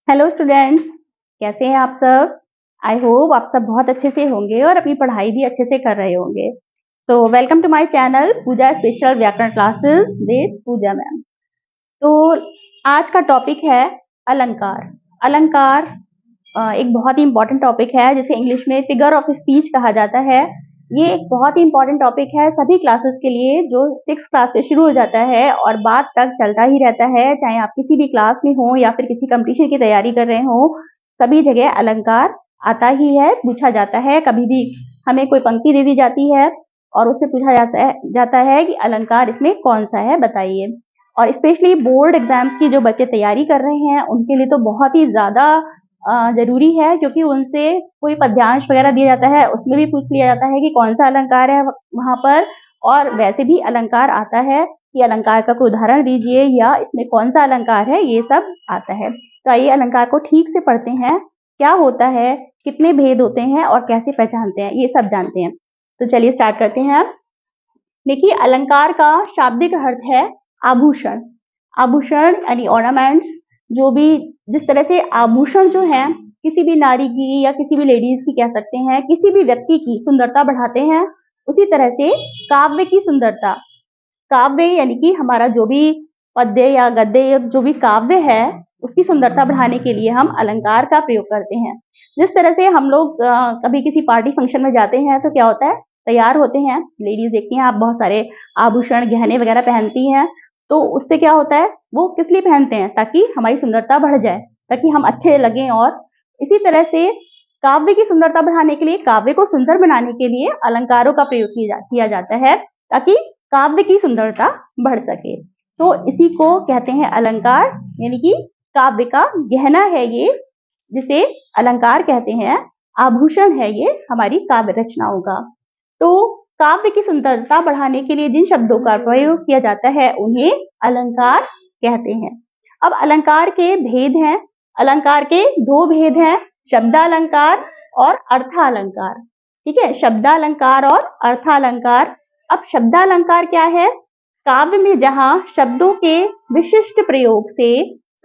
Hello students, कैसे हैं आप सब। आई होप आप सब बहुत अच्छे से होंगे और अपनी पढ़ाई भी अच्छे से कर रहे होंगे। तो welcome to my channel Pooja special व्याकरण क्लासेस विद पूजा मैम। तो आज का टॉपिक है अलंकार। अलंकार एक बहुत ही इंपॉर्टेंट टॉपिक है जिसे इंग्लिश में फिगर ऑफ स्पीच कहा जाता है। ये एक बहुत ही इंपॉर्टेंट टॉपिक है सभी क्लासेस के लिए जो 6 क्लास से शुरू हो जाता है और बाद तक चलता ही रहता है, चाहे आप किसी भी क्लास में हो या फिर किसी कंपटीशन की तैयारी कर रहे हो। सभी जगह अलंकार आता ही है, पूछा जाता है। कभी भी हमें कोई पंक्ति दे दी जाती है और उससे पूछा जाता है कि अलंकार इसमें कौन सा है बताइए। और स्पेशली बोर्ड एग्जाम्स की जो बच्चे तैयारी कर रहे हैं उनके लिए तो बहुत ही ज्यादा जरूरी है, क्योंकि उनसे कोई पद्यांश वगैरह दिया जाता है, उसमें भी पूछ लिया जाता है कि कौन सा अलंकार है वहां पर। और वैसे भी अलंकार आता है कि अलंकार का कोई उदाहरण दीजिए या इसमें कौन सा अलंकार है, ये सब आता है। तो आइए अलंकार को ठीक से पढ़ते हैं, क्या होता है, कितने भेद होते हैं और कैसे पहचानते हैं, ये सब जानते हैं। तो चलिए स्टार्ट करते हैं। देखिए, अलंकार का शाब्दिक अर्थ है आभूषण। आभूषण यानी ऑर्नामेंट्स, जो भी जिस तरह से आभूषण जो है किसी भी नारी की या किसी भी लेडीज की कह सकते हैं, किसी भी व्यक्ति की सुंदरता बढ़ाते हैं, उसी तरह से काव्य की सुंदरता, काव्य यानी कि हमारा जो भी पद्य या गद्य जो भी काव्य है उसकी सुंदरता बढ़ाने के लिए हम अलंकार का प्रयोग करते हैं। जिस तरह से हम लोग कभी किसी पार्टी फंक्शन में जाते हैं तो क्या होता है, तैयार होते हैं, लेडीज देखती हैं आप बहुत सारे आभूषण गहने वगैरह पहनती हैं, तो उससे क्या होता है, वो किस लिए पहनते हैं, ताकि हमारी सुंदरता बढ़ जाए, ताकि हम अच्छे लगें। और इसी तरह से काव्य की सुंदरता बढ़ाने के लिए, काव्य को सुंदर बनाने के लिए अलंकारों का प्रयोग किया जाता है, ताकि काव्य की सुंदरता बढ़ सके। तो इसी को कहते हैं अलंकार, यानी कि काव्य का गहना है ये, जिसे अलंकार कहते हैं। आभूषण है ये हमारी काव्य रचनाओं का। तो काव्य की सुंदरता बढ़ाने के लिए जिन शब्दों का प्रयोग किया जाता है उन्हें अलंकार कहते हैं। अब अलंकार के भेद हैं। अलंकार के 2 भेद हैं, शब्दालंकार और अर्थालंकार। ठीक है, शब्दालंकार और अर्थालंकार। अब शब्दालंकार क्या है, काव्य में जहां शब्दों के विशिष्ट प्रयोग से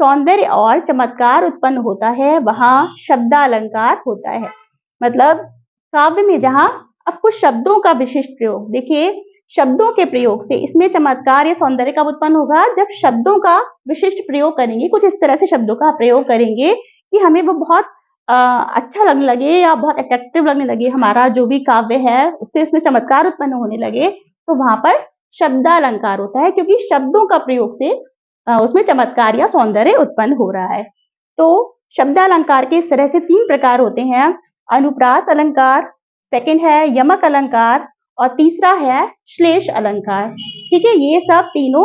सौंदर्य और चमत्कार उत्पन्न होता है वहां शब्दालंकार होता है। मतलब काव्य में जहां, अब कुछ शब्दों का विशिष्ट प्रयोग, देखिए शब्दों के प्रयोग से इसमें चमत्कार या सौंदर्य कब उत्पन्न होगा, जब शब्दों का विशिष्ट प्रयोग करेंगे, कुछ इस तरह से शब्दों का प्रयोग करेंगे कि हमें वो बहुत अच्छा लगने लगे या बहुत अट्रैक्टिव लगने लगे, हमारा जो भी काव्य है उससे उसमें चमत्कार उत्पन्न होने लगे, तो वहां पर शब्दालंकार होता है, क्योंकि शब्दों का प्रयोग से उसमें चमत्कार या सौंदर्य उत्पन्न हो रहा है। तो शब्दालंकार के इस तरह से 3 प्रकार होते हैं। अनुप्रास अलंकार, सेकंड है यमक अलंकार और तीसरा है श्लेष अलंकार। ठीक है, ये सब तीनों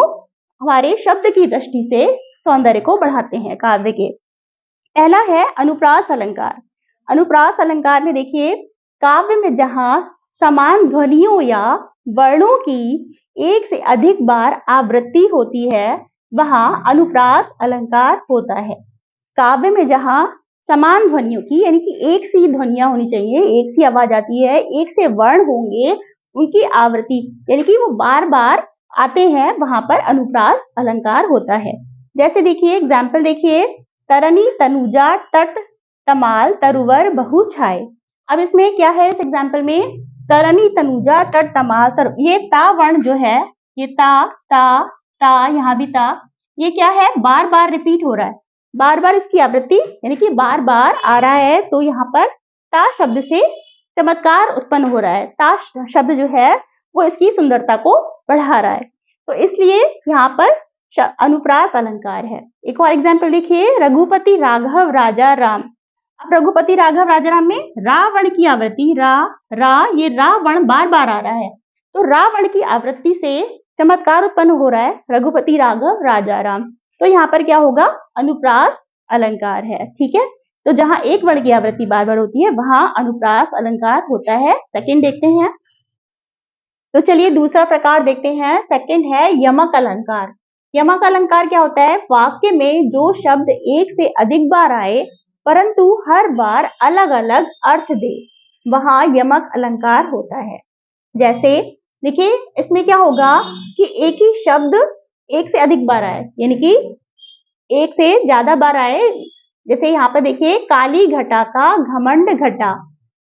हमारे शब्द की दृष्टि से सौंदर्य को बढ़ाते हैं काव्य के। पहला है अनुप्रास अलंकार। अनुप्रास अलंकार में देखिए, काव्य में जहां समान ध्वनियों या वर्णों की एक से अधिक बार आवृत्ति होती है वहां अनुप्रास अलंकार होता है। काव्य में जहां समान ध्वनियों की, यानी कि एक सी ध्वनियां होनी चाहिए, एक सी आवाज आती है, एक से वर्ण होंगे, उनकी आवृत्ति यानी कि वो बार बार आते हैं, वहां पर अनुप्रास अलंकार होता है। जैसे देखिए एग्जाम्पल देखिए, तरनी तनुजा तट तमाल तरुवर बहु छाए। अब इसमें क्या है, इस एग्जाम्पल में तरनी तनुजा तट तमाल तर, ये ता वर्ण जो है, ये ता ता ता, यहाँ भी ता, ये क्या है, बार बार रिपीट हो रहा है, बार बार इसकी आवृत्ति यानी कि बार बार आ रहा है, तो यहाँ पर ता शब्द से चमत्कार उत्पन्न हो रहा है। ता शब्द जो है वो इसकी सुंदरता को बढ़ा रहा है, तो इसलिए यहाँ पर अनुप्रास अलंकार है। एक और एग्जाम्पल देखिए, रघुपति राघव राजा राम। अब रघुपति राघव राजा राम में रावण की आवृत्ति, ये रावण बार बार आ रहा है, तो रावण की आवृत्ति से चमत्कार उत्पन्न हो रहा है, रघुपति राघव राजा राम। तो यहाँ पर क्या होगा, अनुप्रास अलंकार है। ठीक है, तो जहां एक वर्ण की आवृत्ति बार बार होती है वहां अनुप्रास अलंकार होता है। सेकंड देखते हैं, तो चलिए दूसरा प्रकार देखते हैं। सेकंड है यमक अलंकार। यमक अलंकार क्या होता है, वाक्य में जो शब्द एक से अधिक बार आए परंतु हर बार अलग अलग अर्थ दे, वहां यमक अलंकार होता है। जैसे देखिए इसमें क्या होगा कि एक ही शब्द एक से अधिक बार आए, यानी कि एक से ज्यादा बार आए, जैसे यहाँ पर देखिए काली घटा का घमंड घटा।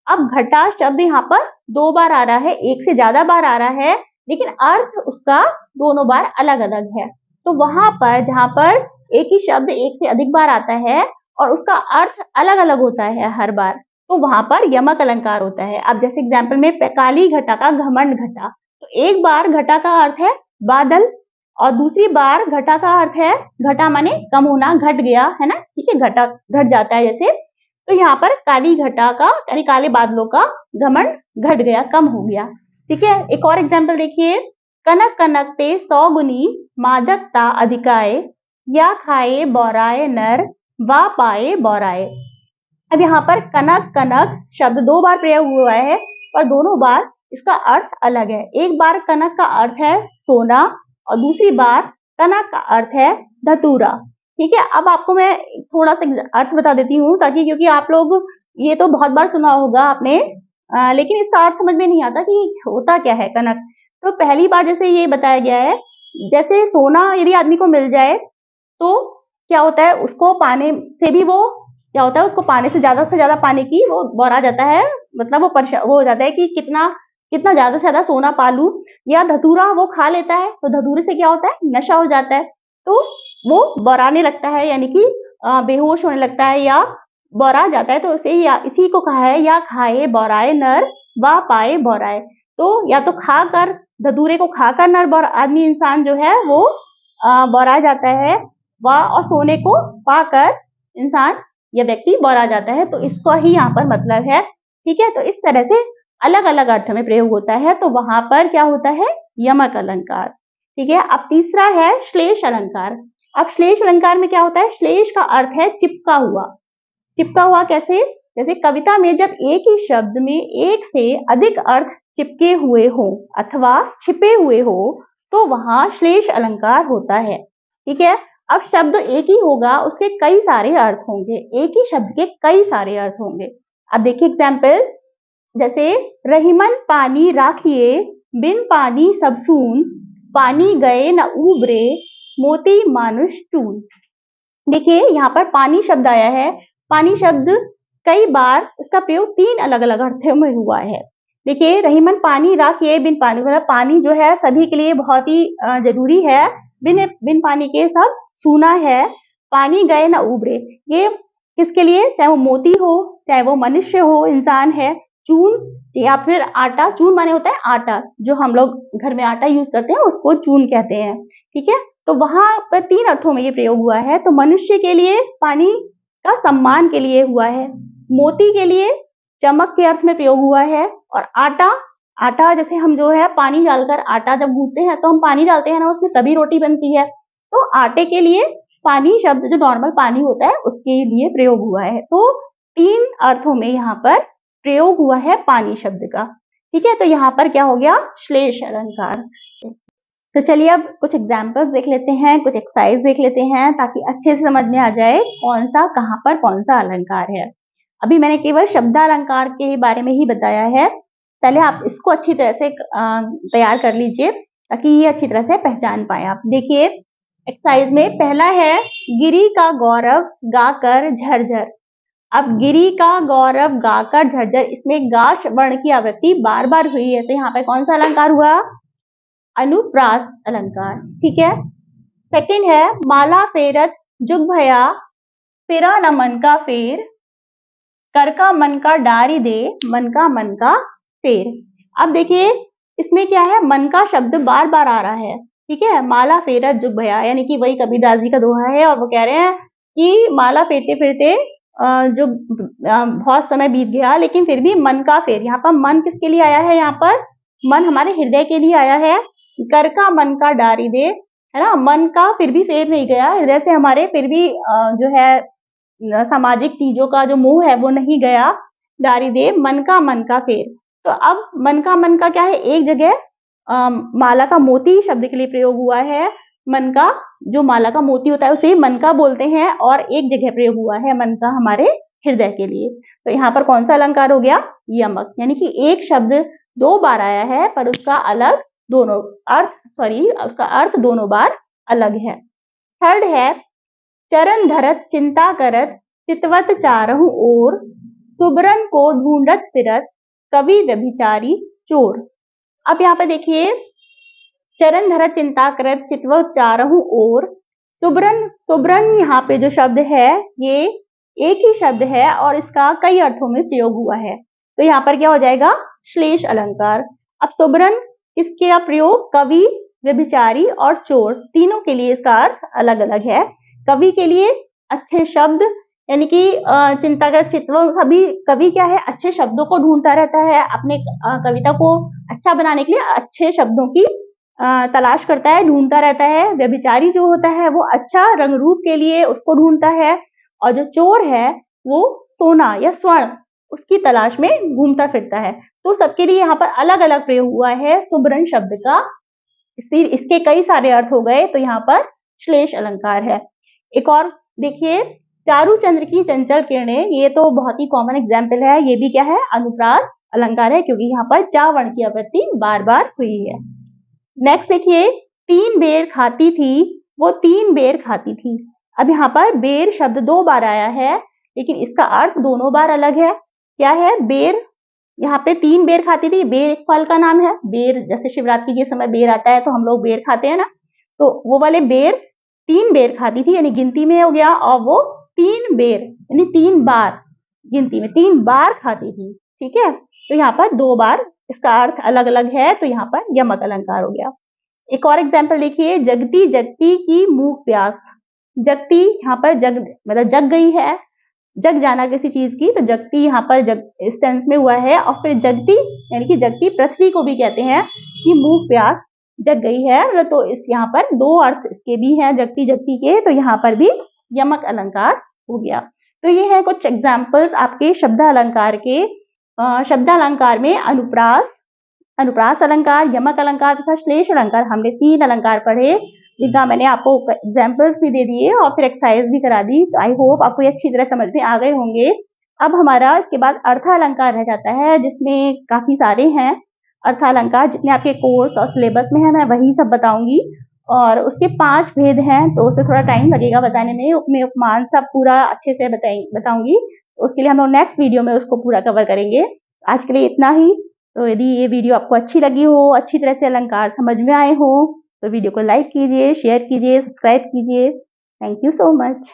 अब घटा शब्द यहाँ पर 2 बार आ रहा है, एक से ज्यादा बार आ रहा है, लेकिन अर्थ उसका दोनों बार अलग अलग है। तो वहां पर जहां पर एक ही शब्द एक से अधिक बार आता है और उसका अर्थ अलग अलग होता है हर बार, तो वहां पर यमक अलंकार होता है। अब जैसे एग्जाम्पल में काली घटा का घमंड घटा, तो एक बार घटा का अर्थ है बादल और दूसरी बार घटा का अर्थ है घटा माने कम होना, घट गया है ना, ठीक है, घटा घट जाता है जैसे। तो यहाँ पर काली घटा का यानी काले बादलों का घमंड घट गया, कम हो गया, ठीक है। एक और एग्जाम्पल देखिए, कनक कनक ते 100 गुनी मादकता अधिकाए, या खाए बौराए नर वा पाए बौराए। अब यहाँ पर कनक कनक शब्द 2 बार प्रयोग हुआ है और दोनों बार इसका अर्थ अलग है। एक बार कनक का अर्थ है सोना और दूसरी बार कनक का अर्थ है धतूरा, ठीक है। अब आपको मैं थोड़ा सा अर्थ बता देती हूँ ताकि, क्योंकि आप लोग ये तो बहुत बार सुना होगा आपने, लेकिन इसका अर्थ समझ में नहीं आता कि होता क्या है कनक। तो पहली बार जैसे ये बताया गया है, जैसे सोना यदि आदमी को मिल जाए तो क्या होता है, उसको पाने से भी वो क्या होता है, उसको पाने से ज्यादा पाने की वो बौरा जाता है, मतलब वो हो जाता है कि कितना कितना ज्यादा से ज्यादा सोना पालू। या धतूरा वो खा लेता है तो धतूरे से क्या होता है, नशा हो जाता है, तो वो बौराने लगता है, यानी कि बेहोश होने लगता है या बौरा जाता है। तो इसी को कहा है या खाए बौराए नर व पाए बौराए। तो या तो खाकर, धतूरे को खाकर नर आदमी इंसान जो है वो बौरा जाता है, और सोने को पाकर इंसान या व्यक्ति बौरा जाता है। तो इसका ही यहाँ पर मतलब है, ठीक है। तो इस तरह से अलग अलग अर्थ में प्रयोग होता है, तो वहां पर क्या होता है, यमक अलंकार, ठीक है। अब तीसरा है श्लेष अलंकार। अब श्लेष अलंकार में क्या होता है, श्लेष का अर्थ है चिपका हुआ। चिपका हुआ कैसे, जैसे कविता में जब एक ही शब्द में एक से अधिक अर्थ चिपके हुए हो अथवा छिपे हुए हो तो वहां श्लेष अलंकार होता है, ठीक है। अब शब्द एक ही होगा, उसके कई सारे अर्थ होंगे, एक ही शब्द के कई सारे अर्थ होंगे। अब देखिए एग्जाम्पल, जैसे रहीमन पानी राखिए बिन पानी सब सून, पानी गए न उबरे मोती मानुष चून। देखिए यहाँ पर पानी शब्द आया है, पानी शब्द कई बार इसका प्रयोग 3 अलग अलग अर्थों में हुआ है। देखिए रहीमन पानी राखिए बिन पानी, मतलब पानी जो है सभी के लिए बहुत ही जरूरी है, बिन पानी के सब सूना है। पानी गए ना उबरे, ये किसके लिए, चाहे वो मोती हो, चाहे वो मनुष्य हो, इंसान है। चून या फिर आटा, चून माने होता है आटा, जो हम लोग घर में आटा यूज करते हैं उसको चून कहते हैं, ठीक है। तो वहां पर 3 अर्थों में ये प्रयोग हुआ है। तो मनुष्य के लिए पानी का सम्मान के लिए हुआ है, मोती के लिए चमक के अर्थ में प्रयोग हुआ है, और आटा जैसे हम जो है पानी डालकर आटा जब गूंथते हैं तो हम पानी डालते हैं ना उसमें, तभी रोटी बनती है। तो आटे के लिए पानी शब्द जो नॉर्मल पानी होता है उसके लिए प्रयोग हुआ है। तो 3 अर्थों में यहाँ पर प्रयोग हुआ है पानी शब्द का, ठीक है। तो यहाँ पर क्या हो गया, श्लेष अलंकार। तो चलिए अब कुछ एग्जाम्पल्स देख लेते हैं, कुछ एक्सरसाइज देख लेते हैं ताकि अच्छे से समझ में आ जाए कौन सा कहाँ पर कौन सा अलंकार है। अभी मैंने केवल शब्दालंकार के बारे में ही बताया है, पहले आप इसको अच्छी तरह से तैयार कर लीजिए ताकि ये अच्छी तरह से पहचान पाए आप। देखिए एक्सरसाइज में पहला है गिरी का गौरव गाकर झरझर। अब गिरी का गौरव गाकर झरझर, इसमें गा वर्ण की आवृत्ति बार बार हुई है, तो यहाँ पे कौन सा अलंकार हुआ, अनुप्रास अलंकार, ठीक है। सेकंड है माला फेरत जुग भया, फेरा न मन का फेर, कर का मन का डारी दे, मन का फेर। अब देखिए इसमें क्या है, मन का शब्द बार बार आ रहा है, ठीक है। माला फेरत जुग भया, यानी कि वही कबीरदास जी का दोहा है और वो कह रहे हैं कि माला फेरते फिरते जो बहुत समय बीत गया लेकिन फिर भी मन का फेर। यहाँ पर मन किसके लिए आया है, यहाँ पर मन हमारे हृदय के लिए आया है। कर का मन का डारी दे, है ना, मन का फिर भी फेर नहीं गया हृदय से हमारे, फिर भी जो है सामाजिक चीजों का जो मोह है वो नहीं गया। डारी दे मन का फेर। तो अब मन का क्या है, एक जगह माला का मोती शब्द के लिए प्रयोग हुआ है, मन का जो माला का मोती होता है उसे मन का बोलते हैं, और एक जगह प्रयोग हुआ है मन का हमारे हृदय के लिए। तो यहाँ पर कौन सा अलंकार हो गया, यमक, यानी कि एक शब्द 2 बार आया है पर उसका अर्थ दोनों बार अलग है। थर्ड है चरण धरत चिंता करत, चितवत चारहु ओर, सुबरन को ढूंढत फिरत, कवि व्यभिचारी चोर। अब यहाँ पर देखिए, चरण धरत चिंता करत, चितवत चारहु ओर, सुबरन। सुबरन यहाँ पे जो शब्द है ये एक ही शब्द है और इसका कई अर्थों में प्रयोग हुआ है, तो यहाँ पर क्या हो जाएगा, श्लेष अलंकार। अब सुबरन इसके प्रयोग कवि, व्यभिचारी और चोर, तीनों के लिए इसका अर्थ अलग अलग है। कवि के लिए अच्छे शब्द, यानी कि चिंता का चित्व, सभी कवि क्या है, अच्छे शब्दों को ढूंढता रहता है, अपने कविता को अच्छा बनाने के लिए अच्छे शब्दों की तलाश करता है, ढूंढता रहता है। व्यभिचारी जो होता है वो अच्छा रंग रूप के लिए उसको ढूंढता है, और जो चोर है वो सोना या स्वर्ण उसकी तलाश में घूमता फिरता है। तो सबके लिए यहाँ पर अलग अलग प्रयोग हुआ है सुबरन शब्द का, इसके कई सारे अर्थ हो गए, तो यहाँ पर श्लेष अलंकार है। एक और देखिए, चारु चंद्र की चंचल किरणें, ये तो बहुत ही कॉमन एग्जाम्पल है, ये भी क्या है, अनुप्रास अलंकार है, क्योंकि यहाँ पर चा वर्ण की आवृत्ति बार बार हुई है। नेक्स्ट देखिए, तीन बेर खाती थी, वो तीन बेर खाती थी। अब यहाँ पर बेर शब्द 2 बार आया है, लेकिन इसका अर्थ दोनों बार अलग है। क्या है, बेर, यहाँ पे 3 बेर खाती थी, बेर एक फल का नाम है। बेर, जैसे शिवरात्रि के समय बेर आता है तो हम लोग बेर खाते हैं ना, तो वो वाले बेर 3 बेर खाती थी, यानी गिनती में हो गया, और वो 3 बेर यानी 3 बार, गिनती में 3 बार खाती थी। ठीक है, तो यहाँ पर 2 बार, इसका अर्थ अलग अलग है, तो यहाँ पर यमक अलंकार हो गया। एक और एग्जाम्पल देखिए, जगती जगती की मूक प्यास। जगती यहाँ पर जग मतलब जग गई है, जग जाना किसी चीज की, तो जगती यहाँ पर जग इस सेंस में हुआ है। और फिर जगती यानी कि जगती पृथ्वी को भी कहते हैं कि मूक प्यास जग गई है, तो इस यहाँ पर 2 अर्थ इसके भी हैं जगती जगती के, तो यहाँ पर भी यमक अलंकार हो गया। तो ये है कुछ एग्जाम्पल्स आपके शब्द अलंकार के। शब्द अलंकार में अनुप्रास अलंकार, यमक अलंकार तथा श्लेष अलंकार, हमने 3 अलंकार पढ़े, जिनका मैंने आपको एग्जाम्पल्स भी दे दिए और फिर एक्सरसाइज भी करा दी। तो आई होप आपको ये अच्छी तरह समझ में आ गए होंगे। अब हमारा इसके बाद अर्थ अलंकार रह जाता है, जिसमें काफी सारे हैं अर्थ अलंकार, जितने आपके कोर्स और सिलेबस में है मैं वही सब बताऊंगी, और उसके 5 भेद हैं, तो उसे थोड़ा टाइम लगेगा बताने में। उपमेय उपमान सब पूरा अच्छे से बताऊंगी, तो उसके लिए हम लोग नेक्स्ट वीडियो में उसको पूरा कवर करेंगे। आज के लिए इतना ही। तो यदि ये वीडियो आपको अच्छी लगी हो, अच्छी तरह से अलंकार समझ में आए हो, तो वीडियो को लाइक कीजिए, शेयर कीजिए, सब्सक्राइब कीजिए। Thank you so much.